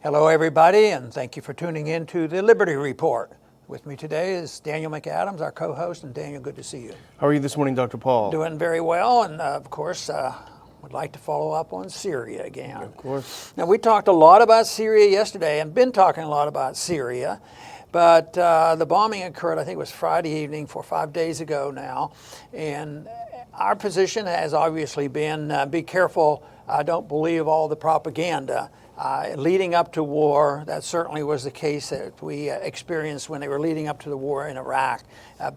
Hello, everybody, and thank you for tuning in to the Liberty Report. With me today is Daniel McAdams, our co-host, and Daniel, good to see you. How are you this morning, Dr. Paul? Doing very well, and of course, would like to follow up on Syria again. Of course. Now, we talked a lot about Syria yesterday, and been talking a lot about Syria, but the bombing occurred, I think it was Friday evening, 5 days ago now, and our position has obviously been, be careful, don't believe all the propaganda. Leading up to war, that certainly was the case that we experienced when they were leading up to the war in Iraq,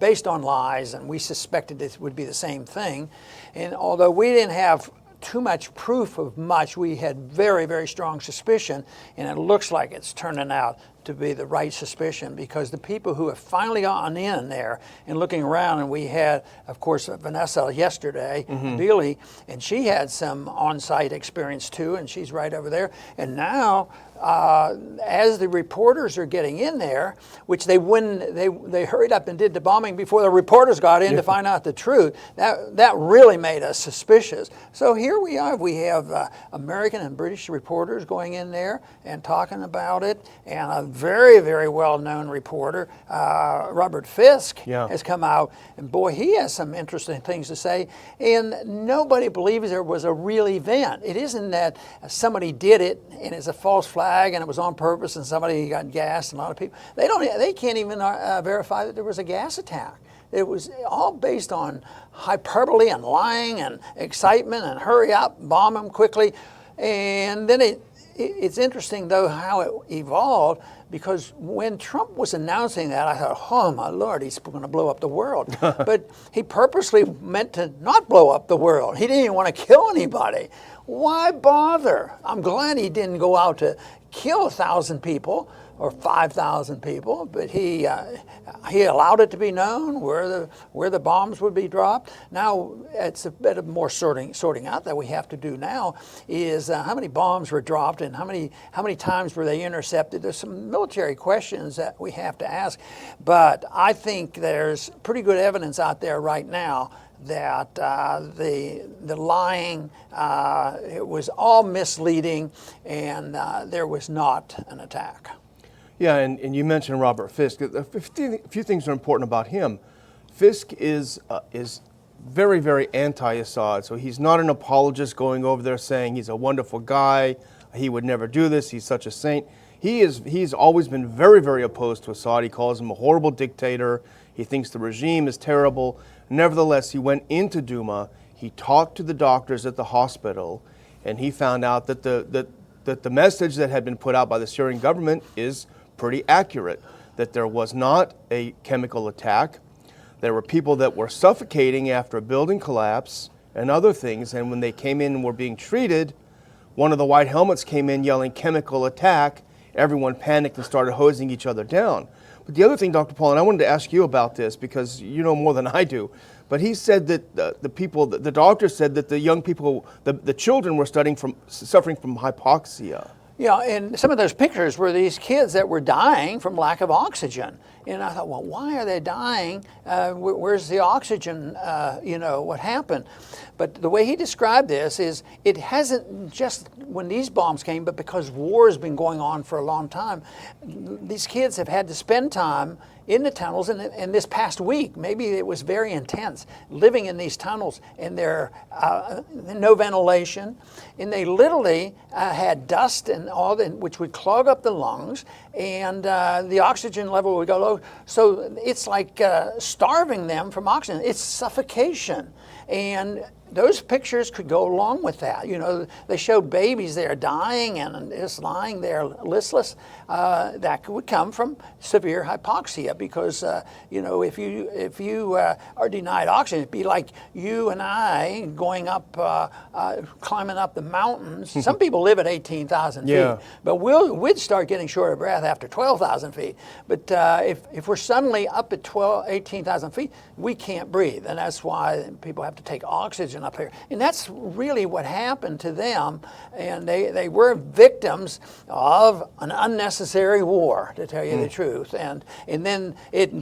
based on lies, and we suspected it would be the same thing. And although we didn't have too much proof of much, we had very, very strong suspicion, and it looks like it's turning out to be the right suspicion, because the people who have finally gotten in there and looking around, and we had, of course, Vanessa yesterday, Billy, and she had some on-site experience too, and she's right over there. And now, as the reporters are getting in there, which they hurried up and did the bombing before the reporters got in to find out the truth, that really made us suspicious. So here we are. We have American and British reporters going in there and talking about it, and a very, very well-known reporter, Robert Fisk, has come out, and boy, he has some interesting things to say, and nobody believes there was a real event. It isn't that somebody did it and it's a false flag and it was on purpose and somebody got gassed, and a lot of people, they can't even verify that there was a gas attack. It was all based on hyperbole and lying and excitement and hurry up, bomb them quickly. And then it's interesting, though, how it evolved, because when Trump was announcing that, I thought, oh, my Lord, he's going to blow up the world. But he purposely meant to not blow up the world. He didn't even want to kill anybody. Why bother? I'm glad he didn't go out to kill 1,000 people or 5,000 people, but he allowed it to be known where the bombs would be dropped. Now it's a bit of more sorting out that we have to do now, is how many bombs were dropped and how many times were they intercepted. There's some military questions that we have to ask, but I think there's pretty good evidence out there right now that the lying, it was all misleading, and there was not an attack. Yeah, and you mentioned Robert Fisk. A few things are important about him. Fisk is very, very anti-Assad, so he's not an apologist going over there saying he's a wonderful guy, he would never do this, he's such a saint. He's always been very, very opposed to Assad. He calls him a horrible dictator. He thinks the regime is terrible. Nevertheless, he went into Duma, he talked to the doctors at the hospital, and he found out that the message that had been put out by the Syrian government is pretty accurate, that there was not a chemical attack. There were people that were suffocating after a building collapse and other things, and when they came in and were being treated, one of the white helmets came in yelling chemical attack. Everyone panicked and started hosing each other down. But the other thing, Dr. Paul, and I wanted to ask you about this because you know more than I do, but he said that the doctor said that the young people, the children were suffering from hypoxia. Yeah, and some of those pictures were these kids that were dying from lack of oxygen. And I thought, well, why are they dying? Where's the oxygen? What happened? But the way he described this is it hasn't just when these bombs came, but because war has been going on for a long time. These kids have had to spend time in the tunnels, and this past week, maybe it was very intense, living in these tunnels, and there no ventilation, and they literally had dust and all that, which would clog up the lungs, and the oxygen level would go low. So it's like starving them from oxygen. It's suffocation, and those pictures could go along with that. You know, they showed babies there dying and just lying there listless. That would come from severe hypoxia, because if you are denied oxygen, it'd be like you and I going up, climbing up the mountains. Some people live at 18,000 feet, but we'd start getting short of breath after 12,000 feet. But if we're suddenly up at 18,000 feet, we can't breathe, and that's why people have to take oxygen invasion up here. And that's really what happened to them. And they were victims of an unnecessary war, to tell you the truth. And then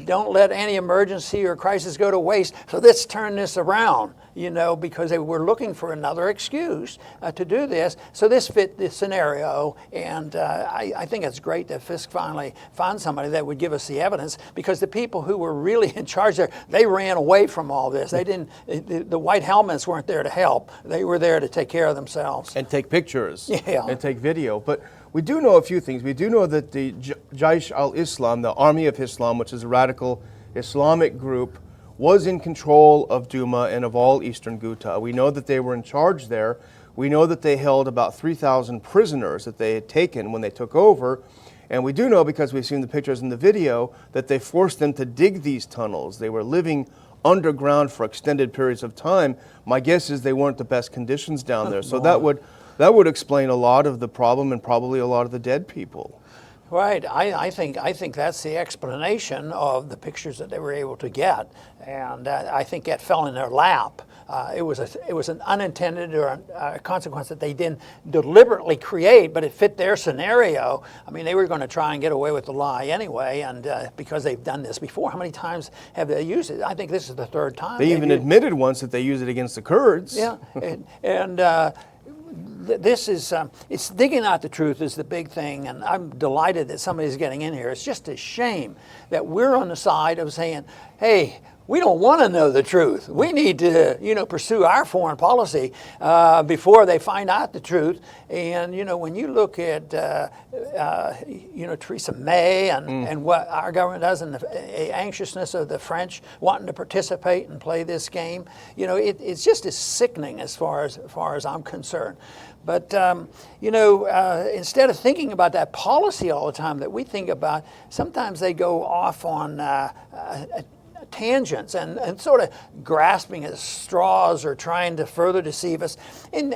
don't let any emergency or crisis go to waste. So let's turn this around, because they were looking for another excuse to do this. So this fit the scenario. And I think it's great that Fisk finally found somebody that would give us the evidence, because the people who were really in charge there, they ran away from all this. They didn't. The white helmets weren't there to help. They were there to take care of themselves and take pictures. Yeah. And take video. But we do know a few things. We do know that the Jaish al-Islam, the Army of Islam, which is a radical Islamic group, was in control of Duma and of all eastern Ghouta. We know that they were in charge there. We know that they held about 3,000 prisoners that they had taken when they took over. And we do know, because we've seen the pictures in the video, that they forced them to dig these tunnels. They were living underground for extended periods of time. My guess is they weren't the best conditions down there. So that would explain a lot of the problem and probably a lot of the dead people. Right. I think that's the explanation of the pictures that they were able to get, and I think that fell in their lap. It was an unintended or a consequence that they didn't deliberately create, but it fit their scenario. I mean, they were going to try and get away with the lie anyway, and because they've done this before. How many times have they used it? I think this is the third time. They even admitted once that they used it against the Kurds. Yeah, and this is, it's digging out the truth is the big thing, and I'm delighted that somebody's getting in here. It's just a shame that we're on the side of saying, hey, we don't want to know the truth. We need to, pursue our foreign policy before they find out the truth. And, when you look at, Theresa May and what our government does, and the anxiousness of the French wanting to participate and play this game, it's just as sickening as far as I'm concerned. But, instead of thinking about that policy all the time that we think about, sometimes they go off on tangents and sort of grasping at straws or trying to further deceive us. And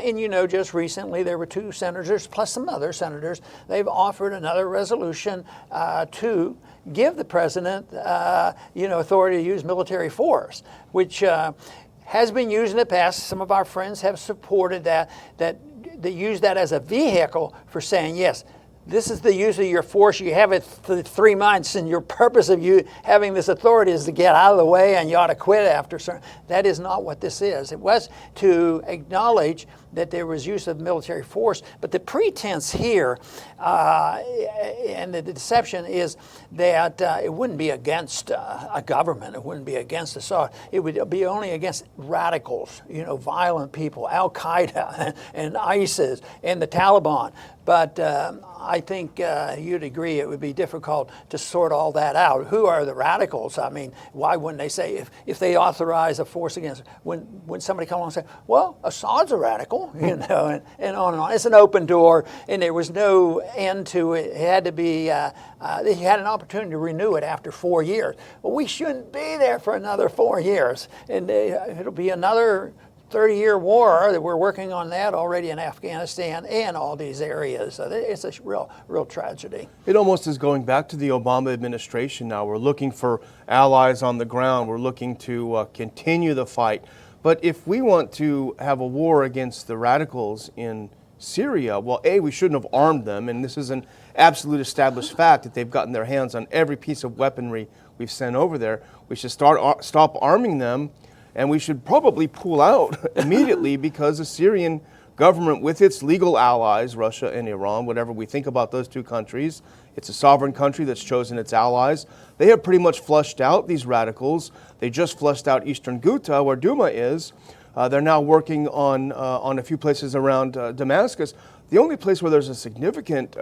just recently there were 2 senators plus some other senators. They've offered another resolution to give the president, authority to use military force, which has been used in the past. Some of our friends have supported that they use that as a vehicle for saying, yes, this is the use of your force. You have it for 3 months, and your purpose of you having this authority is to get out of the way, and you ought to quit after certain. That is not what this is. It was to acknowledge that there was use of military force, but the pretense here and the deception is that it wouldn't be against a government. It wouldn't be against Assad. It would be only against radicals, violent people, Al-Qaeda and ISIS and the Taliban. But I think you'd agree it would be difficult to sort all that out. Who are the radicals? I mean, why wouldn't they say, if they authorize a force against, when somebody come along and say, well, Assad's a radical, and on and on. It's an open door, and there was no end to it. It had to be, you had an opportunity to renew it after 4 years. Well, we shouldn't be there for another 4 years, and it'll be another 30-year war that we're working on that already in Afghanistan and all these areas. So it's a real tragedy. It almost is going back to the Obama administration now. We're looking for allies on the ground. We're looking to continue the fight. But if we want to have a war against the radicals in Syria, well, A, we shouldn't have armed them, and this is an absolute established fact that they've gotten their hands on every piece of weaponry we've sent over there. We should stop arming them. And we should probably pull out immediately, because the Syrian government, with its legal allies, Russia and Iran, whatever we think about those 2 countries, it's a sovereign country that's chosen its allies. They have pretty much flushed out these radicals. They just flushed out eastern Ghouta, where Duma is. They're now working on a few places around Damascus. The only place where there's a significant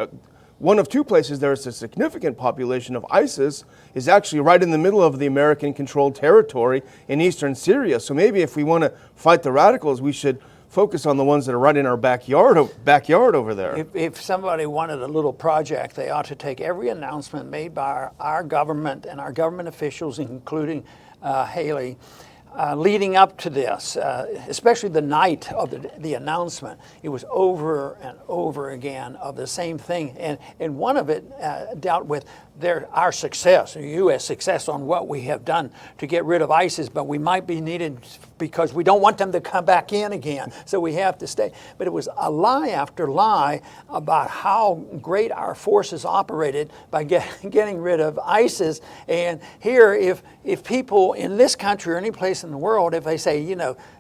one of 2 places there's a significant population of ISIS is actually right in the middle of the American-controlled territory in eastern Syria. So maybe if we want to fight the radicals, we should focus on the ones that are right in our backyard over there. If somebody wanted a little project, they ought to take every announcement made by our government and our government officials, including Haley, leading up to this, especially the night of the announcement. It was over and over again of the same thing. And one of it dealt with our success, the U.S. success on what we have done to get rid of ISIS, but we might be needed because we don't want them to come back in again, so we have to stay. But it was a lie after lie about how great our forces operated by getting rid of ISIS. And here, if people in this country or any place in the world, if they say,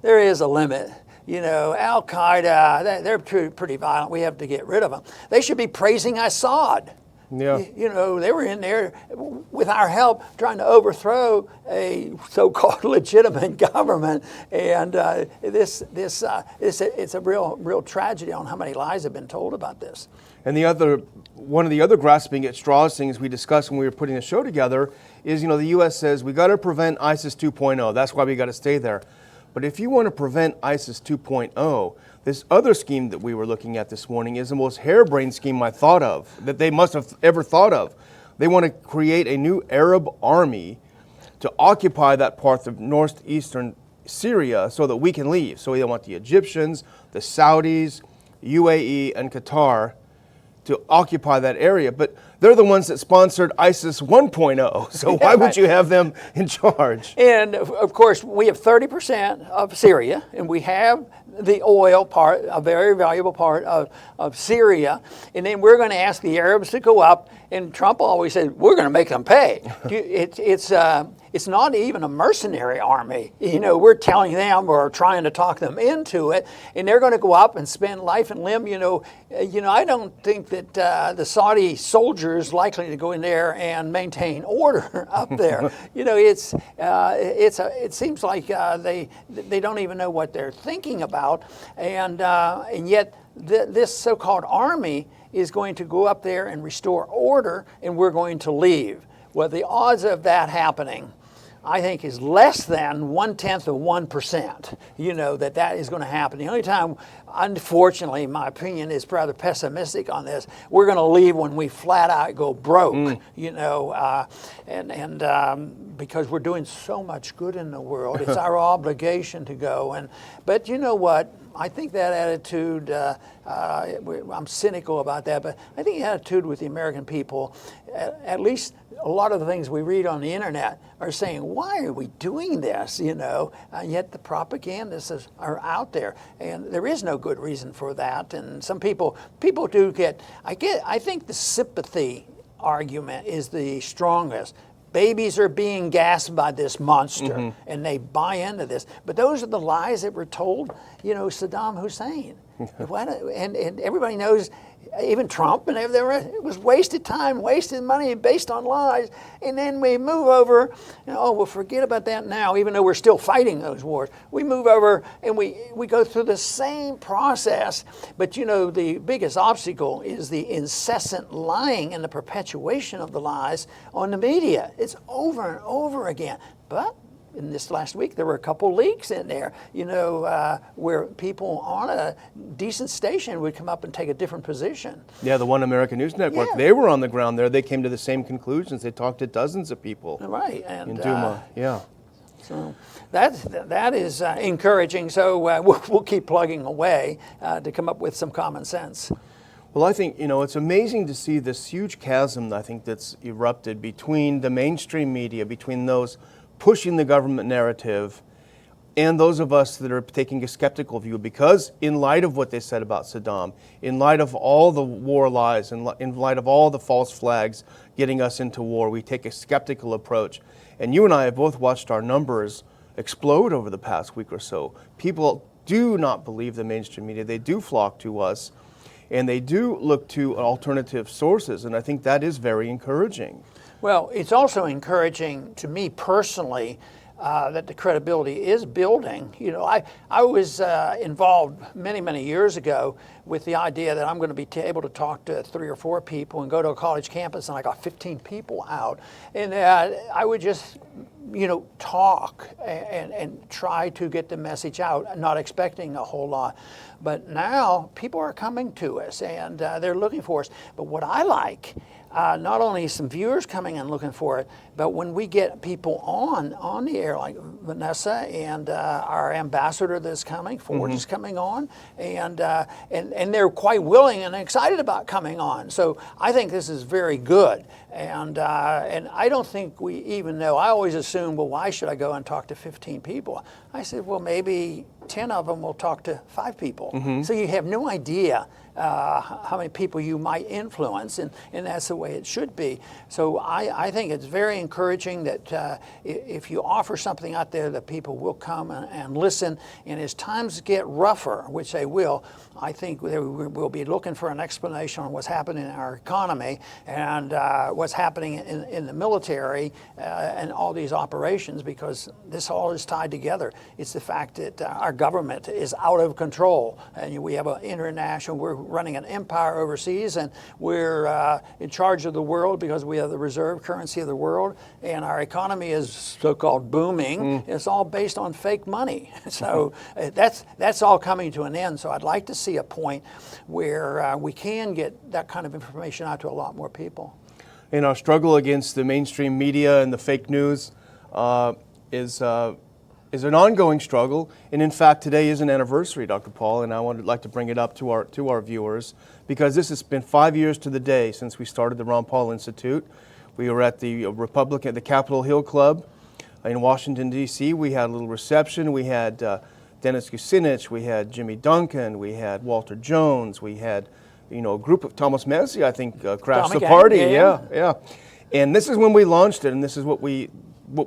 there is a limit, Al Qaeda, they're pretty violent, we have to get rid of them, they should be praising Assad. Yeah. They were in there with our help trying to overthrow a so-called legitimate government, and it's a real tragedy on how many lies have been told about this. And one of the other grasping at straws things we discussed when we were putting the show together is, the U.S. says we got to prevent ISIS 2.0. That's why we got to stay there. But if you want to prevent ISIS 2.0, this other scheme that we were looking at this morning is the most harebrained scheme I thought of, that they must have ever thought of. They want to create a new Arab army to occupy that part of northeastern Syria so that we can leave. So they want the Egyptians, the Saudis, UAE, and Qatar to occupy that area. But they're the ones that sponsored ISIS 1.0, so why would you have them in charge? And of course, we have 30% of Syria, and we have the oil part, a very valuable part of Syria. And then we're going to ask the Arabs to go up, and Trump always said, we're going to make them pay. It's not even a mercenary army. We're telling them or trying to talk them into it, and they're going to go up and spend life and limb. I don't think that the Saudi soldiers likely to go in there and maintain order up there. It seems like they don't even know what they're thinking about, and yet this so-called army is going to go up there and restore order, and we're going to leave. Well, the odds of that happening, I think, is less than 0.1%, that is going to happen. The only time, unfortunately, my opinion is rather pessimistic on this, we're going to leave when we flat out go broke, because we're doing so much good in the world. It's our obligation to go. But you know what? I think that attitude, I'm cynical about that, but I think the attitude with the American people, at least a lot of the things we read on the internet are saying, why are we doing this, and yet the propagandists are out there, and there is no good reason for that. And some people do I think the sympathy argument is the strongest. Babies are being gassed by this monster, and they buy into this. But those are the lies that were told, Saddam Hussein. And everybody knows, even Trump, and it was wasted time, wasted money based on lies. And then we move over, we'll forget about that now, even though we're still fighting those wars. We move over and we go through the same process. But the biggest obstacle is the incessant lying and the perpetuation of the lies on the media. It's over and over again. But in this last week, there were a couple leaks in there, where people on a decent station would come up and take a different position. Yeah, the One American News Network, they were on the ground there. They came to the same conclusions. They talked to dozens of people. Right. And, in Duma, So that is encouraging. So we'll keep plugging away to come up with some common sense. Well, I think, it's amazing to see this huge chasm, I think, that's erupted between the mainstream media, between those pushing the government narrative and those of us that are taking a skeptical view, because in light of what they said about Saddam, in light of all the war lies, in light of all the false flags getting us into war, we take a skeptical approach. And you and I have both watched our numbers explode over the past week or so. People do not believe the mainstream media. They do flock to us, and they do look to alternative sources, and I think that is very encouraging. Well, it's also encouraging to me personally that the credibility is building. I was involved many years ago with the idea that I'm going to be able to talk to 3 or 4 people and go to a college campus, and I got 15 people out. And I would just, talk and try to get the message out, not expecting a whole lot. But now people are coming to us, and they're looking for us. But what I like, not only some viewers coming and looking for it, but when we get people on the air, like Vanessa and our ambassador that's coming, Ford is coming on, and they're quite willing and excited about coming on. So I think this is very good, and I don't think we even know. I always assume, well, why should I go and talk to 15 people? I said, well, maybe 10 of them will talk to 5 people. So you have no idea how many people you might influence, and that's the way it should be. So I think it's very encouraging that if you offer something out there, that people will come and listen. And as times get rougher, which they will, I think we'll be looking for an explanation on what's happening in our economy and what's happening in the military and all these operations, because this all is tied together. It's the fact that our government is out of control, and we have an international, we're running an empire overseas, and we're in charge of the world because we have the reserve currency of the world, and our economy is so-called booming. It's all based on fake money. So that's all coming to an end. So I'd like to see a point where we can get that kind of information out to a lot more people. In our struggle against the mainstream media and the fake news is an ongoing struggle, and in fact today is an anniversary, Dr. Paul, and I would like to bring it up to our viewers, because this has been 5 years to the day since we started the Ron Paul Institute. We were at the the Capitol Hill Club in Washington, D.C. We had a little reception. We had Dennis Kucinich, we had Jimmy Duncan, we had Walter Jones, we had a group of Thomas Massey, I think, crashed the party. Yeah. And this is when we launched it, and this is what we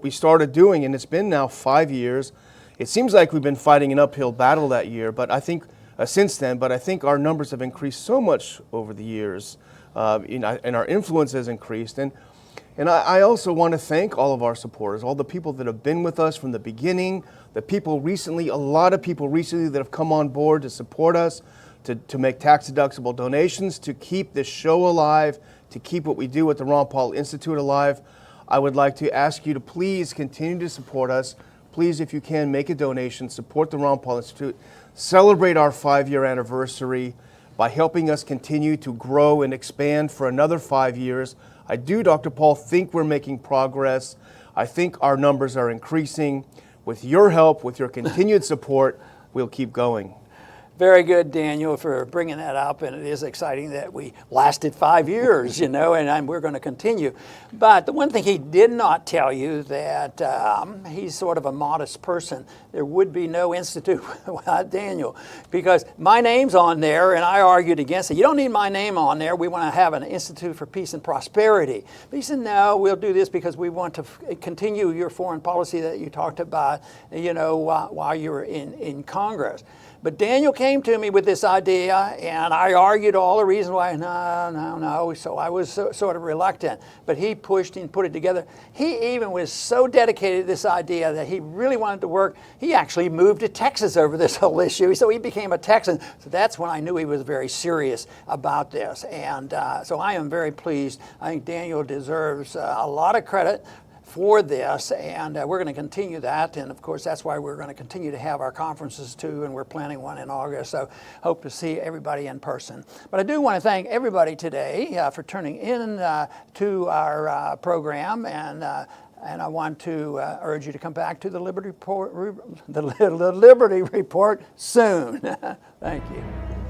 started doing, and it's been now 5 years. It seems like we've been fighting an uphill battle that year, but I think since then. But I think our numbers have increased so much over the years, and our influence has increased. And I also want to thank all of our supporters, all the people that have been with us from the beginning, a lot of people recently that have come on board to support us, to make tax-deductible donations, to keep this show alive, to keep what we do at the Ron Paul Institute alive. I would like to ask you to please continue to support us. Please, if you can, make a donation, support the Ron Paul Institute, celebrate our 5-year anniversary by helping us continue to grow and expand for another 5 years. I do, Dr. Paul, think we're making progress. I think our numbers are increasing. With your help, with your continued support, we'll keep going. Very good, Daniel, for bringing that up, and it is exciting that we lasted 5 years, and we're going to continue. But the one thing he did not tell you, that he's sort of a modest person. There would be no institute without Daniel, because my name's on there, and I argued against it. You don't need my name on there. We want to have an Institute for Peace and Prosperity. But he said, no, we'll do this because we want to continue your foreign policy that you talked about, while you were in Congress. But Daniel came to me with this idea, and I argued all the reasons why, no. So I was sort of reluctant. But he pushed and put it together. He even was so dedicated to this idea that he really wanted to work. He actually moved to Texas over this whole issue. So he became a Texan. So that's when I knew he was very serious about this. And so I am very pleased. I think Daniel deserves a lot of credit for this, and we're going to continue that, and of course that's why we're going to continue to have our conferences too, and we're planning one in August, so hope to see everybody in person. But I do want to thank everybody today for tuning in to our program, and I want to urge you to come back to the Liberty Report soon. Thank you.